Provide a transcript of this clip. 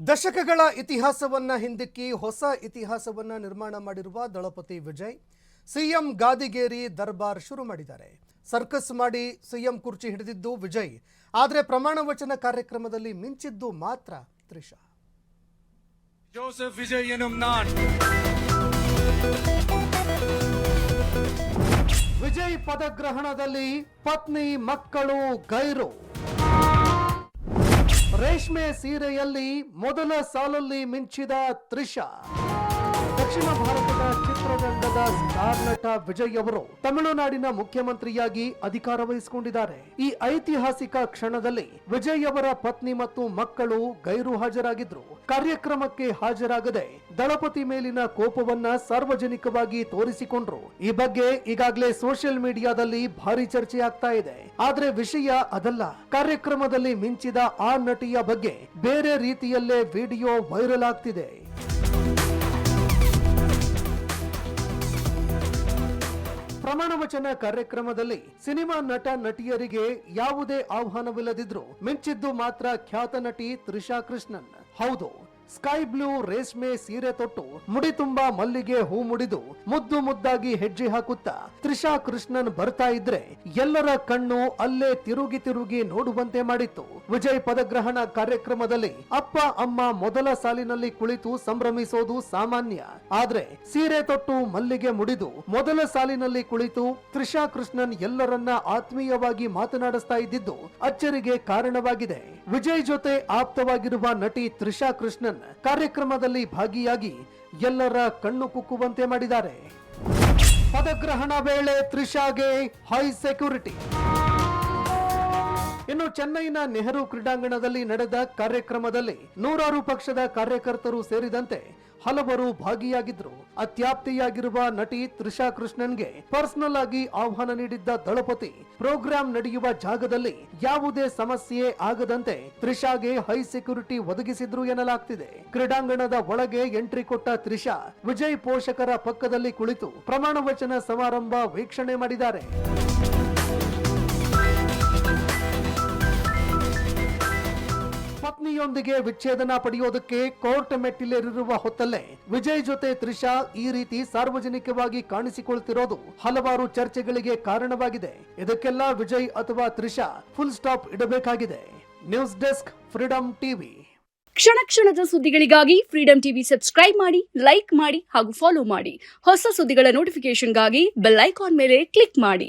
ದಶಕಗಳ ಇತಿಹಾಸವನ್ನ ಹಿಂದಿಕ್ಕಿ ಹೊಸ ಇತಿಹಾಸವನ್ನ ನಿರ್ಮಾಣ ಮಾಡಿರುವ ದಳಪತಿ ವಿಜಯ್ ಸಿಎಂ ಗಾದಿಗೇರಿ ದರ್ಬಾರ್ ಶುರು ಮಾಡಿದ್ದಾರೆ. ಸರ್ಕಸ್ ಮಾಡಿ ಸಿಎಂ ಕುರ್ಚಿ ಹಿಡಿದಿದ್ದು ವಿಜಯ್, ಆದರೆ ಪ್ರಮಾಣ ವಚನ ಕಾರ್ಯಕ್ರಮದಲ್ಲಿ ಮಿಂಚಿದ್ದು ಮಾತ್ರ ತ್ರಿಷಾ. ಜೋಸೆಫ್ ವಿಜಯ್ ಎನ್ನುಂ ನಾನ್. ವಿಜಯ್ ಪದಗ್ರಹಣದಲ್ಲಿ ಪತ್ನಿ ಮಕ್ಕಳು ಗೈರು. ರೇಷ್ಮೆ ಸೀರೆಯಲ್ಲಿ ಮೊದಲ ಸಾಲಲ್ಲಿ ಮಿಂಚಿದ ತ್ರಿಷಾ. ದಕ್ಷಿಣ ಭಾರತದ ಚಿತ್ರರಂಗದ ಸ್ಟಾರ್ ನಟ ವಿಜಯ್ ಅವರು ತಮಿಳುನಾಡಿನ ಮುಖ್ಯಮಂತ್ರಿಯಾಗಿ ಅಧಿಕಾರ ವಹಿಸಿಕೊಂಡಿದ್ದಾರೆ. ಈ ಐತಿಹಾಸಿಕ ಕ್ಷಣದಲ್ಲಿ ವಿಜಯ್ ಅವರ ಪತ್ನಿ ಮತ್ತು ಮಕ್ಕಳು ಗೈರು ಹಾಜರಾಗಿದ್ರು. ಕಾರ್ಯಕ್ರಮಕ್ಕೆ ಹಾಜರಾಗದೆ ದಳಪತಿ ಮೇಲಿನ ಕೋಪವನ್ನ ಸಾರ್ವಜನಿಕವಾಗಿ ತೋರಿಸಿಕೊಂಡ್ರು. ಈ ಬಗ್ಗೆ ಈಗಾಗಲೇ ಸೋಷಿಯಲ್ ಮೀಡಿಯಾದಲ್ಲಿ ಭಾರಿ ಚರ್ಚೆ ಆಗ್ತಾ ಇದೆ. ಆದ್ರೆ ವಿಷಯ ಅದಲ್ಲ. ಕಾರ್ಯಕ್ರಮದಲ್ಲಿ ಮಿಂಚಿದ ಆ ನಟಿಯ ಬಗ್ಗೆ ಬೇರೆ ರೀತಿಯಲ್ಲೇ ವಿಡಿಯೋ ವೈರಲ್ ಆಗ್ತಿದೆ. ಪ್ರಮಾಣ ವಚನ ಕಾರ್ಯಕ್ರಮದಲ್ಲಿ ಸಿನಿಮಾ ನಟ ನಟಿಯರಿಗೆ ಯಾವುದೇ ಆಹ್ವಾನವಿಲ್ಲದಿದ್ರು ಮಿಂಚಿದ್ದು ಮಾತ್ರ ಖ್ಯಾತ ನಟಿ ತ್ರಿಷಾ ಕೃಷ್ಣನ್. ಹೌದು, ಸ್ಕೈ ಬ್ಲೂ ರೇಷ್ಮೆ ಸೀರೆ ತೊಟ್ಟು ಮುಡಿ ತುಂಬಾ ಮಲ್ಲಿಗೆ ಹೂ ಮುಡಿದು ಮುದ್ದು ಮುದ್ದಾಗಿ ಹೆಜ್ಜೆ ಹಾಕುತ್ತಾ ತ್ರಿಷಾ ಕೃಷ್ಣನ್ ಬರ್ತಾ ಇದ್ರೆ ಎಲ್ಲರ ಕಣ್ಣು ಅಲ್ಲೇ ತಿರುಗಿ ನೋಡುವಂತೆ ಮಾಡಿತ್ತು. ವಿಜಯ್ ಪದಗ್ರಹಣ ಕಾರ್ಯಕ್ರಮದಲ್ಲಿ ಅಪ್ಪ ಅಮ್ಮ ಮೊದಲ ಸಾಲಿನಲ್ಲಿ ಕುಳಿತು ಸಂಭ್ರಮಿಸೋದು ಸಾಮಾನ್ಯ. ಆದ್ರೆ ಸೀರೆ ತೊಟ್ಟು ಮಲ್ಲಿಗೆ ಮುಡಿದು ಮೊದಲ ಸಾಲಿನಲ್ಲಿ ಕುಳಿತು ತ್ರಿಷಾ ಕೃಷ್ಣನ್ ಎಲ್ಲರನ್ನ ಆತ್ಮೀಯವಾಗಿ ಮಾತನಾಡಿಸ್ತಾ ಇದ್ದಿದ್ದು ಅಚ್ಚರಿಗೆ ಕಾರಣವಾಗಿದೆ. ವಿಜಯ್ ಜೊತೆ ಆಪ್ತವಾಗಿರುವ ನಟಿ ತ್ರಿಷಾ ಕೃಷ್ಣನ್ ಕಾರ್ಯಕ್ರಮದಲ್ಲಿ ಭಾಗಿಯಾಗಿ ಎಲ್ಲರ ಕಣ್ಣು ಕುಕ್ಕುವಂತೆ ಮಾಡಿದ್ದಾರೆ. ಪದಗ್ರಹಣ ವೇಳೆ ತ್ರಿಷಾಗೆ ಹೈ ಸೆಕ್ಯೂರಿಟಿ. ಇನ್ನು ಚೆನ್ನೈನ ನೆಹರು ಕ್ರೀಡಾಂಗಣದಲ್ಲಿ ನಡೆದ ಕಾರ್ಯಕ್ರಮದಲ್ಲಿ ನೂರಾರು ಪಕ್ಷದ ಕಾರ್ಯಕರ್ತರು ಸೇರಿದಂತೆ ಹಲವರು ಭಾಗಿಯಾಗಿದ್ರು. ಅತ್ಯಾಪ್ತಿಯಾಗಿರುವ ನಟಿ ತ್ರಿಷಾ ಕೃಷ್ಣನ್ಗೆ ಪರ್ಸನಲ್ ಆಗಿ ಆಹ್ವಾನ ನೀಡಿದ್ದ ದಳಪತಿ ಪ್ರೋಗ್ರಾಂ ನಡೆಯುವ ಜಾಗದಲ್ಲಿ ಯಾವುದೇ ಸಮಸ್ಯೆ ಆಗದಂತೆ ತ್ರಿಷಾಗೆ ಹೈ ಸೆಕ್ಯೂರಿಟಿ ಒದಗಿಸಿದ್ರು ಎನ್ನಲಾಗ್ತಿದೆ. ಕ್ರೀಡಾಂಗಣದ ಒಳಗೆ ಎಂಟ್ರಿ ಕೊಟ್ಟ ತ್ರಿಷಾ ವಿಜಯ್ ಪೋಷಕರ ಪಕ್ಕದಲ್ಲಿ ಕುಳಿತು ಪ್ರಮಾಣ ವಚನ ಸಮಾರಂಭ ವೀಕ್ಷಣೆ ಮಾಡಿದ್ದಾರೆ. ಪತ್ನಿಯೊಂದಿಗೆ ವಿಚ್ಛೇದನ ಪಡೆಯೋದಕ್ಕೆ ಕೋರ್ಟ್ ಮೆಟ್ಟಿಲೇರಿರುವ ಹೊತ್ತಲ್ಲೇ ವಿಜಯ್ ಜೊತೆ ತ್ರಿಷಾ ಈ ರೀತಿ ಸಾರ್ವಜನಿಕವಾಗಿ ಕಾಣಿಸಿಕೊಳ್ತಿರೋದು ಹಲವಾರು ಚರ್ಚೆಗಳಿಗೆ ಕಾರಣವಾಗಿದೆ. ಇದಕ್ಕೆಲ್ಲ ವಿಜಯ್ ಅಥವಾ ತ್ರಿಷಾ ಫುಲ್ ಸ್ಟಾಪ್ ಇಡಬೇಕಾಗಿದೆ. News desk, freedom TV. ಕ್ಷಣ ಕ್ಷಣದ ಸುದ್ದಿಗಳಿಗಾಗಿ ಫ್ರೀಡಂ ಟಿವಿ ಸಬ್ಸ್ಕ್ರೈಬ್ ಮಾಡಿ, ಲೈಕ್ ಮಾಡಿ ಹಾಗೂ ಫಾಲೋ ಮಾಡಿ. ಹೊಸ ಸುದ್ದಿಗಳ ನೋಟಿಫಿಕೇಶನ್ಗಾಗಿ ಬೆಲ್ ಐಕಾನ್ ಮೇಲೆ ಕ್ಲಿಕ್ ಮಾಡಿ.